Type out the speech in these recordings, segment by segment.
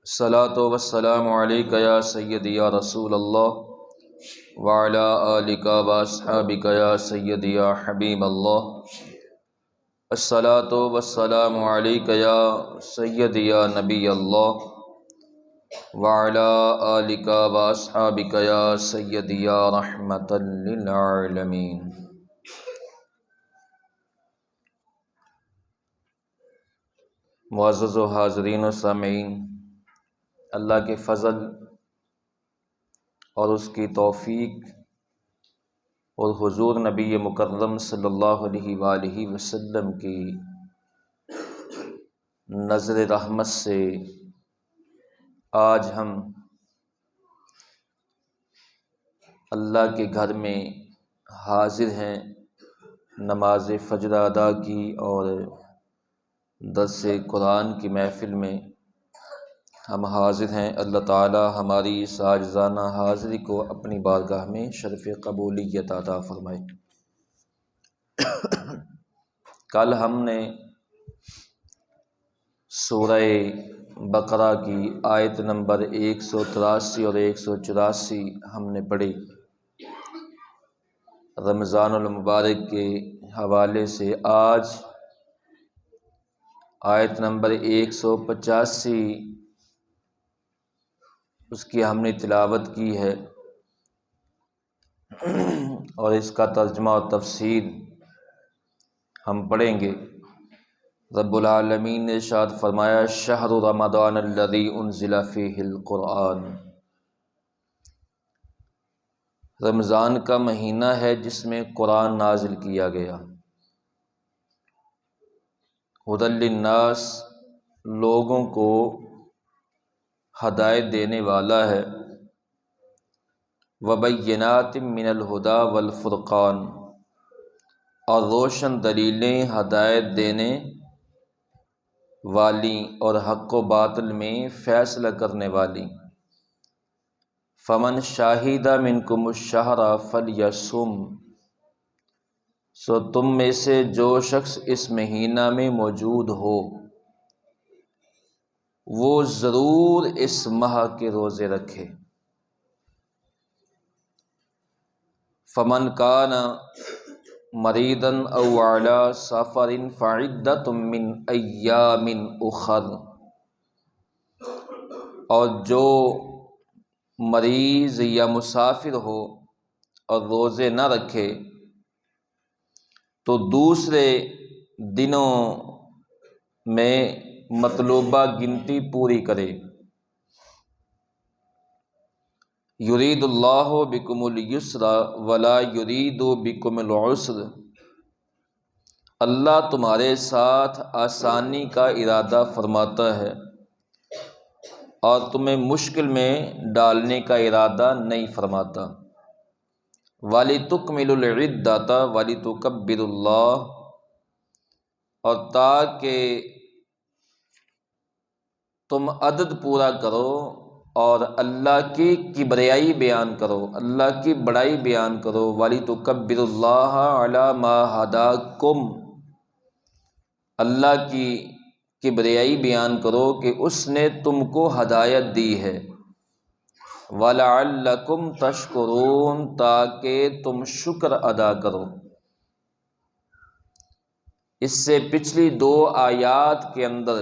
الصلاۃ والسلام علیک یا سیدی یا رسول اللہ وعلی آلک واصحابک یا سیدی یا حبیب اللہ۔ الصلاۃ والسلام علیک یا سیدی یا نبی اللہ وعلی آلک واصحابک یا سیدی یا رحمۃ للعالمین۔ معزز و حاضرین و سامعین، اللہ کے فضل اور اس کی توفیق اور حضور نبی مکرم صلی اللہ علیہ وآلہ وسلم کی نظر رحمت سے آج ہم اللہ کے گھر میں حاضر ہیں، نماز فجر ادا کی اور درس قرآن کی محفل میں ہم حاضر ہیں۔ اللہ تعالی ہماری اس عاجزانہ حاضری کو اپنی بارگاہ میں شرف قبولیت عطا فرمائے۔ کل ہم نے سورہ بقرہ کی آیت نمبر 183 اور 184 ہم نے پڑھی۔ رمضان المبارک کے حوالے سے آج آیت نمبر 185 اس کی ہم نے تلاوت کی ہے اور اس کا ترجمہ اور تفسیر ہم پڑھیں گے۔ رب العالمین نے ارشاد فرمایا، شہر رمضان الذی انزل فیہ القرآن، رمضان کا مہینہ ہے جس میں قرآن نازل کیا گیا۔ ھدی للناس، لوگوں کو ہدایت دینے والا ہے، وبینات من الہدی والفرقان، اور روشن دلیلیں ہدایت دینے والی اور حق و باطل میں فیصلہ کرنے والی۔ فمن شاہد منکم الشہر فلیصم، سو تم میں سے جو شخص اس مہینہ میں موجود ہو وہ ضرور اس ماہ کے روزے رکھے۔ فمن کان مریضا او علی سفر فعدۃ من ایام اخر، اور جو مریض یا مسافر ہو اور روزے نہ رکھے تو دوسرے دنوں میں مطلوبہ گنتی پوری کرے۔ یرید اللہ بکم الیسر ولا یرید بکم العسر، اللہ تمہارے ساتھ آسانی کا ارادہ فرماتا ہے اور تمہیں مشکل میں ڈالنے کا ارادہ نہیں فرماتا۔ وَلِتُكْمِلُوا الْعِدَّةَ وَلِتُكَبِّرُوا اللَّهَ، اور تاکہ تم عدد پورا کرو اور اللہ کی کبریائی بیان کرو، اللہ کی بڑائی بیان کرو۔ وَلِتُكَبِّرُوا اللَّهَ عَلَى مَا هَدَاكُمْ، اللہ کی کبریائی بیان کرو کہ اس نے تم کو ہدایت دی ہے۔ وَلَعَلَّكُمْ تَشْكُرُونَ، تاکہ تم شکر ادا کرو۔ اس سے پچھلی دو آیات کے اندر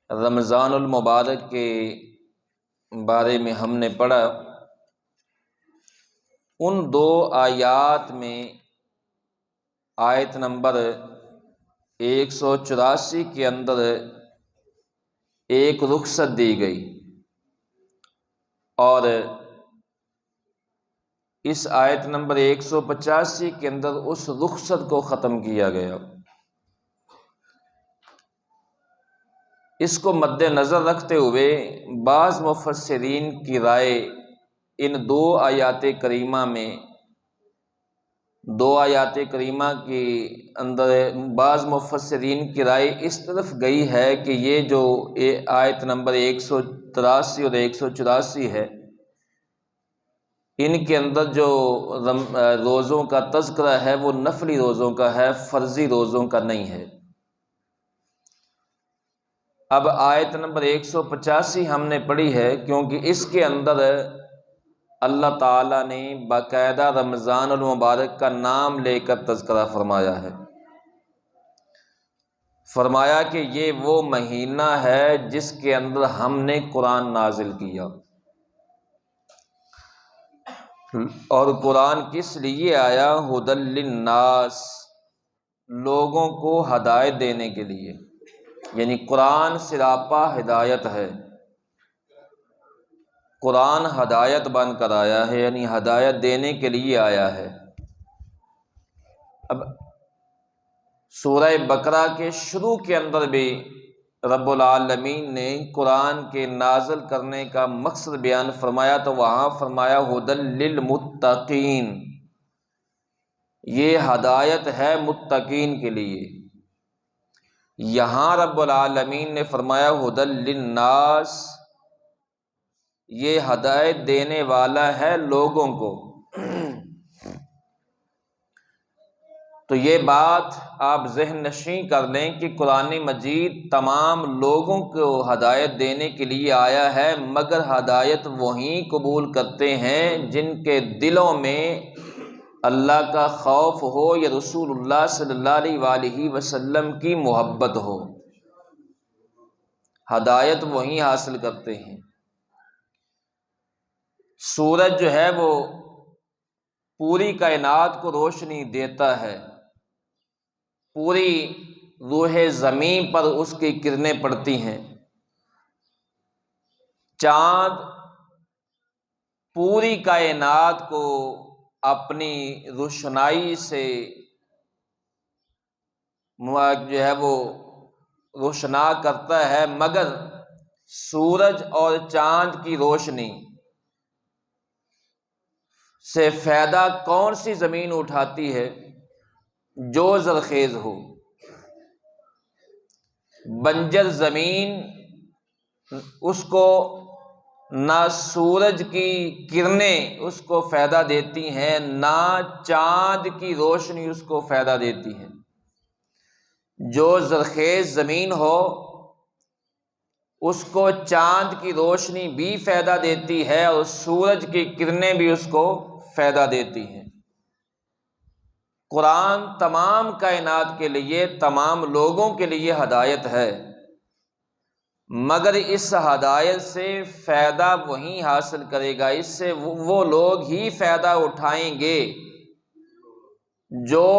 رمضان المبارک کے بارے میں ہم نے پڑھا۔ ان دو آیات میں آیت نمبر 184 کے اندر ایک رخصت دی گئی اور اس آیت نمبر 185 کے اندر اس رخصت کو ختم کیا گیا۔ اس کو مد نظر رکھتے ہوئے بعض مفسرین کی رائے ان دو آیات کریمہ میں، دو آیات کریمہ کے اندر بعض مفسرین کی رائے اس طرف گئی ہے کہ یہ جو آیت نمبر 183 اور 184 ہے، ان کے اندر جو روزوں کا تذکرہ ہے وہ نفلی روزوں کا ہے، فرضی روزوں کا نہیں ہے۔ اب آیت نمبر 185 ہم نے پڑھی ہے، کیونکہ اس کے اندر اللہ تعالیٰ نے باقاعدہ رمضان المبارک کا نام لے کر تذکرہ فرمایا ہے۔ فرمایا کہ یہ وہ مہینہ ہے جس کے اندر ہم نے قرآن نازل کیا، اور قرآن کس لیے آیا؟ ھدی للناس، لوگوں کو ہدایت دینے کے لیے، یعنی قرآن سراپا ہدایت ہے، قرآن ہدایت بن کر آیا ہے، یعنی ہدایت دینے کے لیے آیا ہے۔ اب سورہ بقرہ کے شروع کے اندر بھی رب العالمین نے قرآن کے نازل کرنے کا مقصد بیان فرمایا، تو وہاں فرمایا ھدی للمتقین، یہ ہدایت ہے متقین کے لیے۔ یہاں رب العالمین نے فرمایا ھدی للناس، یہ ہدایت دینے والا ہے لوگوں کو۔ تو یہ بات آپ ذہن نشین کر لیں کہ قرآن مجید تمام لوگوں کو ہدایت دینے کے لیے آیا ہے، مگر ہدایت وہی قبول کرتے ہیں جن کے دلوں میں اللہ کا خوف ہو یا رسول اللہ صلی اللہ علیہ وآلہ وسلم کی محبت ہو، ہدایت وہی حاصل کرتے ہیں۔ سورج جو ہے وہ پوری کائنات کو روشنی دیتا ہے، پوری روح زمین پر اس کی کرنیں پڑتی ہیں۔ چاند پوری کائنات کو اپنی روشنائی سے جو ہے وہ روشنا کرتا ہے، مگر سورج اور چاند کی روشنی سے فائدہ کون سی زمین اٹھاتی ہے؟ جو زرخیز ہو۔ بنجر زمین اس کو نہ سورج کی کرنیں اس کو فائدہ دیتی ہیں، نہ چاند کی روشنی اس کو فائدہ دیتی ہے۔ جو زرخیز زمین ہو اس کو چاند کی روشنی بھی فائدہ دیتی ہے، اور سورج کی کرنیں بھی اس کو فائدہ دیتی ہیں۔ قرآن تمام کائنات کے لیے، تمام لوگوں کے لیے ہدایت ہے، مگر اس ہدایت سے فائدہ وہی حاصل کرے گا، اس سے وہ لوگ ہی فائدہ اٹھائیں گے جو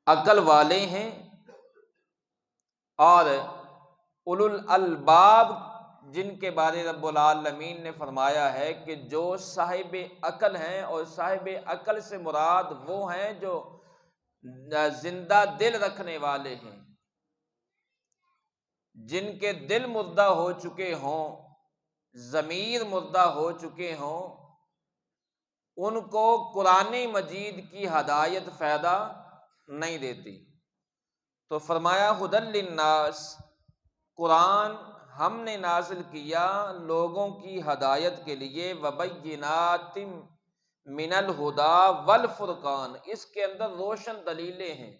عقل والے ہیں اور اولو الالباب، جن کے بارے رب العالمین نے فرمایا ہے کہ جو صاحب عقل ہیں، اور صاحب عقل سے مراد وہ ہیں جو زندہ دل رکھنے والے ہیں، جن کے دل مردہ ہو چکے ہوں، ضمیر مردہ ہو چکے ہوں، ان کو قرآن مجید کی ہدایت فائدہ نہیں دیتی۔ تو فرمایا ھدی للناس، قرآن ہم نے نازل کیا لوگوں کی ہدایت کے لیے، وبینات من الہدی والفرقان، اس کے اندر روشن دلیلیں ہیں،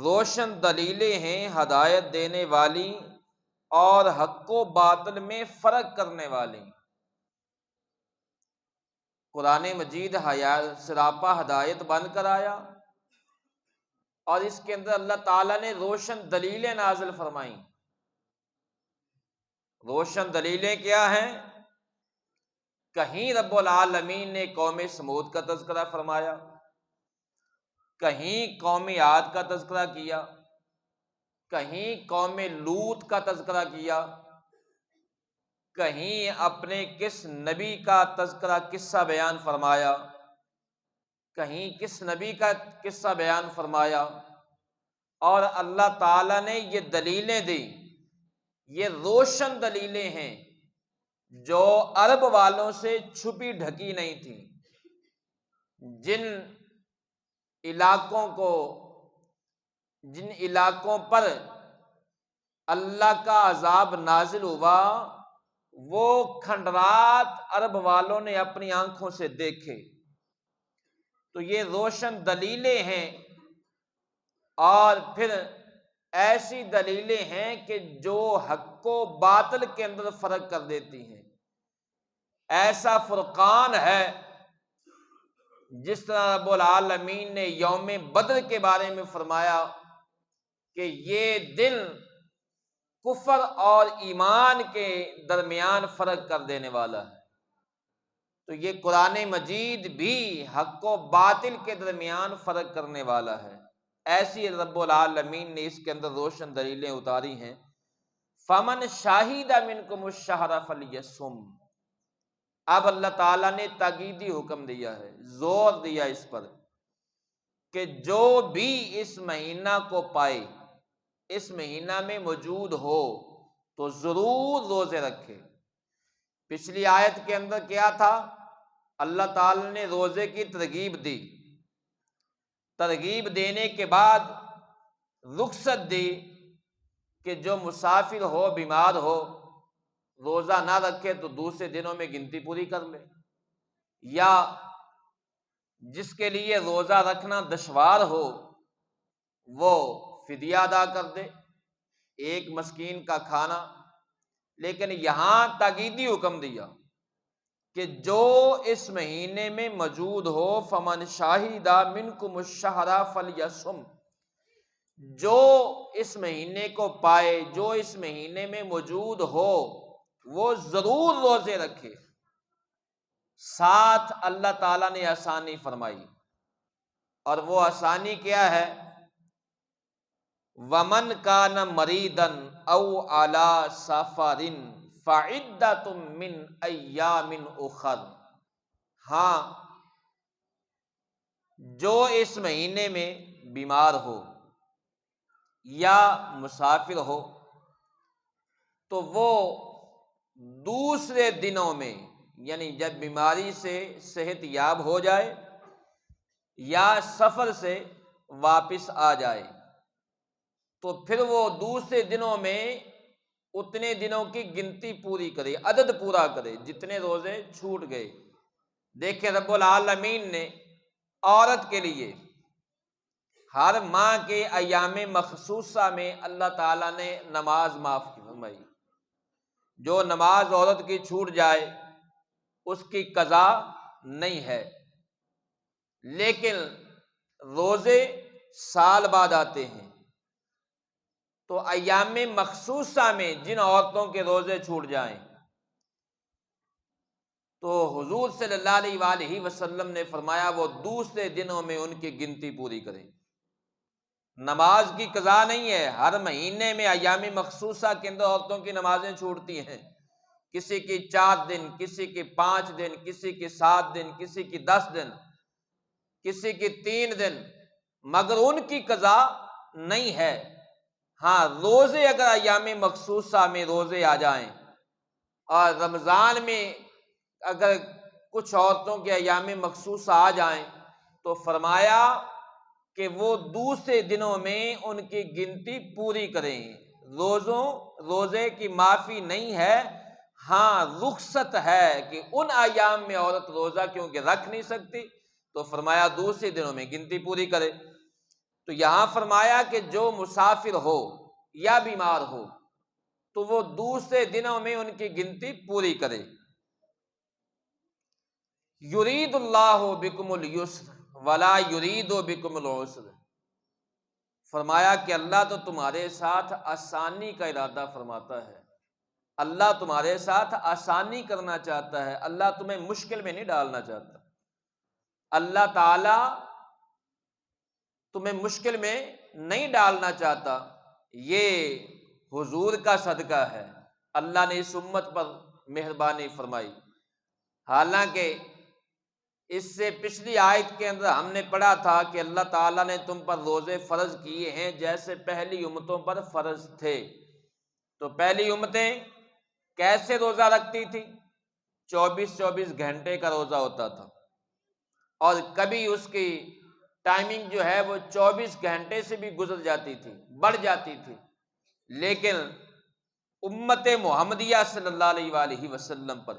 روشن دلیلیں ہیں ہدایت دینے والی اور حق و باطل میں فرق کرنے والی۔ قرآن مجید سراپا ہدایت بن کر آیا، اور اس کے اندر اللہ تعالیٰ نے روشن دلیلیں نازل فرمائیں۔ روشن دلیلیں کیا ہیں؟ کہیں رب العالمین نے قوم سمود کا تذکرہ فرمایا، کہیں قوم عاد کا تذکرہ کیا، کہیں قوم لوط کا تذکرہ کیا، کہیں اپنے کس نبی کا تذکرہ قصہ بیان فرمایا، کہیں کس نبی کا قصہ بیان فرمایا، اور اللہ تعالیٰ نے یہ دلیلیں دی، یہ روشن دلیلیں ہیں جو عرب والوں سے چھپی ڈھکی نہیں تھی۔ جن علاقوں پر اللہ کا عذاب نازل ہوا، وہ کھنڈرات عرب والوں نے اپنی آنکھوں سے دیکھے۔ تو یہ روشن دلیلیں ہیں اور پھر ایسی دلیلیں ہیں کہ جو حق و باطل کے اندر فرق کر دیتی ہیں، ایسا فرقان ہے جس طرح رب العالمین نے یوم بدر کے بارے میں فرمایا کہ یہ دن کفر اور ایمان کے درمیان فرق کر دینے والا ہے۔ تو یہ قرآن مجید بھی حق و باطل کے درمیان فرق کرنے والا ہے۔ ایسی رب العالمین نے اس کے اندر روشن دلیلیں اتاری ہیں۔ فمن شاہد منکم الشہر فلیصم، اب اللہ تعالیٰ نے تاکیدی حکم دیا ہے، زور دیا اس پر کہ جو بھی اس مہینہ کو پائے، اس مہینہ میں موجود ہو تو ضرور روزے رکھے۔ پچھلی آیت کے اندر کیا تھا؟ اللہ تعالی نے روزے کی ترغیب دی، ترغیب دینے کے بعد رخصت دی کہ جو مسافر ہو، بیمار ہو، روزہ نہ رکھے تو دوسرے دنوں میں گنتی پوری کر لے، یا جس کے لیے روزہ رکھنا دشوار ہو وہ فدیہ ادا کر دے، ایک مسکین کا کھانا۔ لیکن یہاں تاکیدی حکم دیا کہ جو اس مہینے میں موجود ہو، فمن شاہد منکم الشہر فلیصم، جو اس مہینے کو پائے، جو اس مہینے میں موجود ہو وہ ضرور روزے رکھے۔ ساتھ اللہ تعالیٰ نے آسانی فرمائی، اور وہ آسانی کیا ہے؟ وَمَنْ كَانَ مَرِيضًا أَوْ عَلَى سَفَرٍ فَعِدَّةٌ مِّنْ أَيَّامٍ أُخَرَ، ہاں جو اس مہینے میں بیمار ہو یا مسافر ہو تو وہ دوسرے دنوں میں، یعنی جب بیماری سے صحت یاب ہو جائے یا سفر سے واپس آ جائے تو پھر وہ دوسرے دنوں میں اتنے دنوں کی گنتی پوری کرے، عدد پورا کرے جتنے روزے چھوٹ گئے۔ دیکھیں رب العالمین نے عورت کے لیے ہر ماہ کے ایام مخصوصہ میں اللہ تعالیٰ نے نماز معاف فرمائی۔ جو نماز عورت کی چھوٹ جائے اس کی قضا نہیں ہے، لیکن روزے سال بعد آتے ہیں، تو ایام مخصوصہ میں جن عورتوں کے روزے چھوٹ جائیں تو حضور صلی اللہ علیہ وآلہ وسلم نے فرمایا وہ دوسرے دنوں میں ان کی گنتی پوری کریں۔ نماز کی قضا نہیں ہے، ہر مہینے میں ایام مخصوصہ کے اندر عورتوں کی نمازیں چھوٹتی ہیں، کسی کی 4 دن، کسی کی 5 دن، کسی کی 7 دن، کسی کی 10 دن، کسی کی 3 دن، مگر ان کی قضا نہیں ہے۔ ہاں روزے اگر ایام مخصوصہ میں روزے آ جائیں، اور رمضان میں اگر کچھ عورتوں کے ایام مخصوصہ آ جائیں تو فرمایا کہ وہ دوسرے دنوں میں ان کی گنتی پوری کریں۔ روزے کی معافی نہیں ہے، ہاں رخصت ہے کہ ان ایام میں عورت روزہ کیونکہ رکھ نہیں سکتی تو فرمایا دوسرے دنوں میں گنتی پوری کرے۔ تو یہاں فرمایا کہ جو مسافر ہو یا بیمار ہو تو وہ دوسرے دنوں میں ان کی گنتی پوری کرے۔ یرید اللہ بکم اليسر ولا یرید بکم العسر، فرمایا کہ اللہ تو تمہارے ساتھ آسانی کا ارادہ فرماتا ہے، اللہ تمہارے ساتھ آسانی کرنا چاہتا ہے، اللہ تمہیں مشکل میں نہیں ڈالنا چاہتا۔ اللہ تعالی تمہیں مشکل میں نہیں ڈالنا چاہتا، یہ حضور کا صدقہ ہے، اللہ نے اس امت پر مہربانی فرمائی۔ حالانکہ اس سے پچھلی آیت کے اندر ہم نے پڑھا تھا کہ اللہ تعالیٰ نے تم پر روزے فرض کیے ہیں جیسے پہلی امتوں پر فرض تھے۔ تو پہلی امتیں کیسے روزہ رکھتی تھی؟ 24 گھنٹے کا روزہ ہوتا تھا، اور کبھی اس کی ٹائمنگ جو ہے وہ 24 گھنٹے سے بھی گزر جاتی تھی، بڑھ جاتی تھی۔ لیکن امت محمدیہ صلی اللہ علیہ وآلہ وسلم پر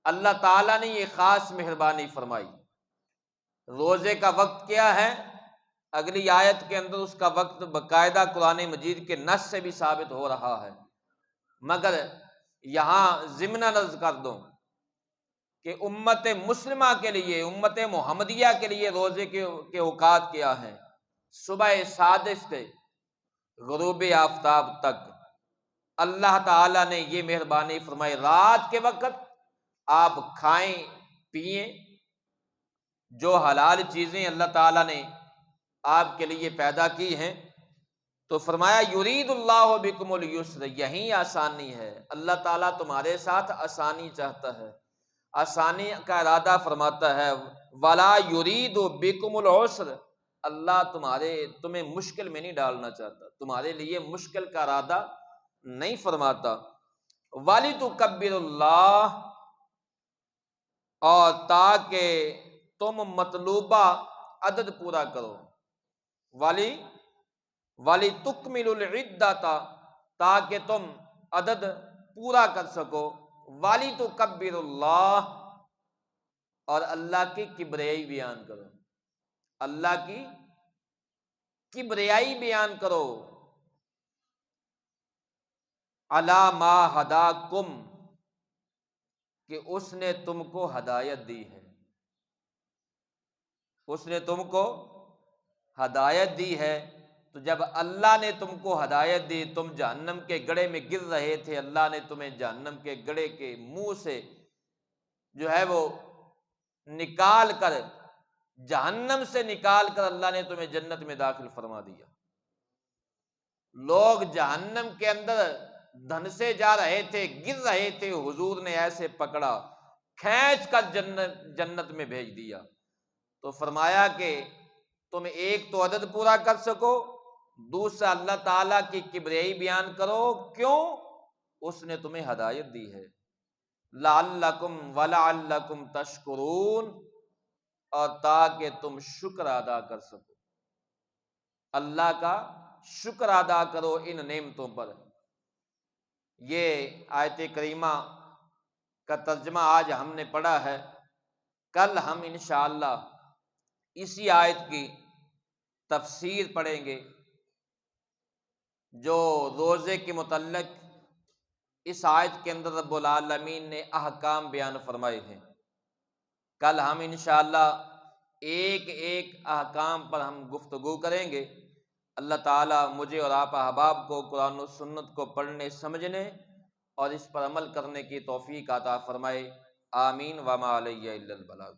اللہ تعالیٰ نے یہ خاص مہربانی فرمائی۔ روزے کا وقت کیا ہے؟ اگلی آیت کے اندر اس کا وقت باقاعدہ قرآن مجید کے نص سے بھی ثابت ہو رہا ہے، مگر یہاں ضمن عرض کر دوں کہ امت مسلمہ کے لیے، امت محمدیہ کے لیے روزے کے اوقات کیا ہیں؟ صبح صادق سے غروب آفتاب تک اللہ تعالیٰ نے یہ مہربانی فرمائی، رات کے وقت آپ کھائیں پئیں، جو حلال چیزیں اللہ تعالیٰ نے آپ کے لیے پیدا کی ہیں، تو فرمایا یرید اللہ بکم الیسر، یہی آسانی ہے، اللہ تعالیٰ تمہارے ساتھ آسانی چاہتا ہے، آسانی کا ارادہ فرماتا ہے، ولا یرید بکم العسر، اللہ تمہیں مشکل میں نہیں ڈالنا چاہتا، تمہارے لیے مشکل کا ارادہ نہیں فرماتا۔ وَلِتُكَبِّرُ اللہ، اور تاکہ تم مطلوبہ عدد پورا کرو، وَلِتُكْمِلُ الْعِدَّةَ، تاکہ تم عدد پورا کر سکو، وَلِتُكَبِّرُ اللہ، اور اللہ کی کبریائی بیان کرو، اللہ کی کبریائی بیان کرو، عَلَى مَا هَدَاكُمْ، کہ اس نے تم کو ہدایت دی ہے، اس نے تم کو ہدایت دی ہے۔ تو جب اللہ نے تم کو ہدایت دی، تم جہنم کے گڑھے میں گر رہے تھے، اللہ نے تمہیں جہنم کے گڑھے کے منہ سے جو ہے وہ نکال کر، جہنم سے نکال کر اللہ نے تمہیں جنت میں داخل فرما دیا۔ لوگ جہنم کے اندر دھنسے جا رہے تھے، گر رہے تھے، حضور نے ایسے پکڑا، کھینچ کر جنت میں بھیج دیا۔ تو فرمایا کہ تم ایک تو عدد پورا کر سکو، دوسرا اللہ تعالیٰ کی کبریائی بیان کرو، کیوں؟ اس نے تمہیں ہدایت دی ہے، لعلکم ولعلکم تشکرون، اور تاکہ تم شکر ادا کر سکو، اللہ کا شکر ادا کرو ان نعمتوں پر۔ یہ آیت کریمہ کا ترجمہ آج ہم نے پڑھا ہے، کل ہم انشاءاللہ اسی آیت کی تفسیر پڑھیں گے، جو روزے کے متعلق اس آیت کے اندر رب العالمین نے احکام بیان فرمائے ہیں۔ کل ہم انشاءاللہ ایک ایک احکام پر ہم گفتگو کریں گے۔ اللہ تعالیٰ مجھے اور آپ احباب کو قرآن و سنت کو پڑھنے، سمجھنے اور اس پر عمل کرنے کی توفیق عطا فرمائے، آمین۔ وما علیہ الا البلاغ۔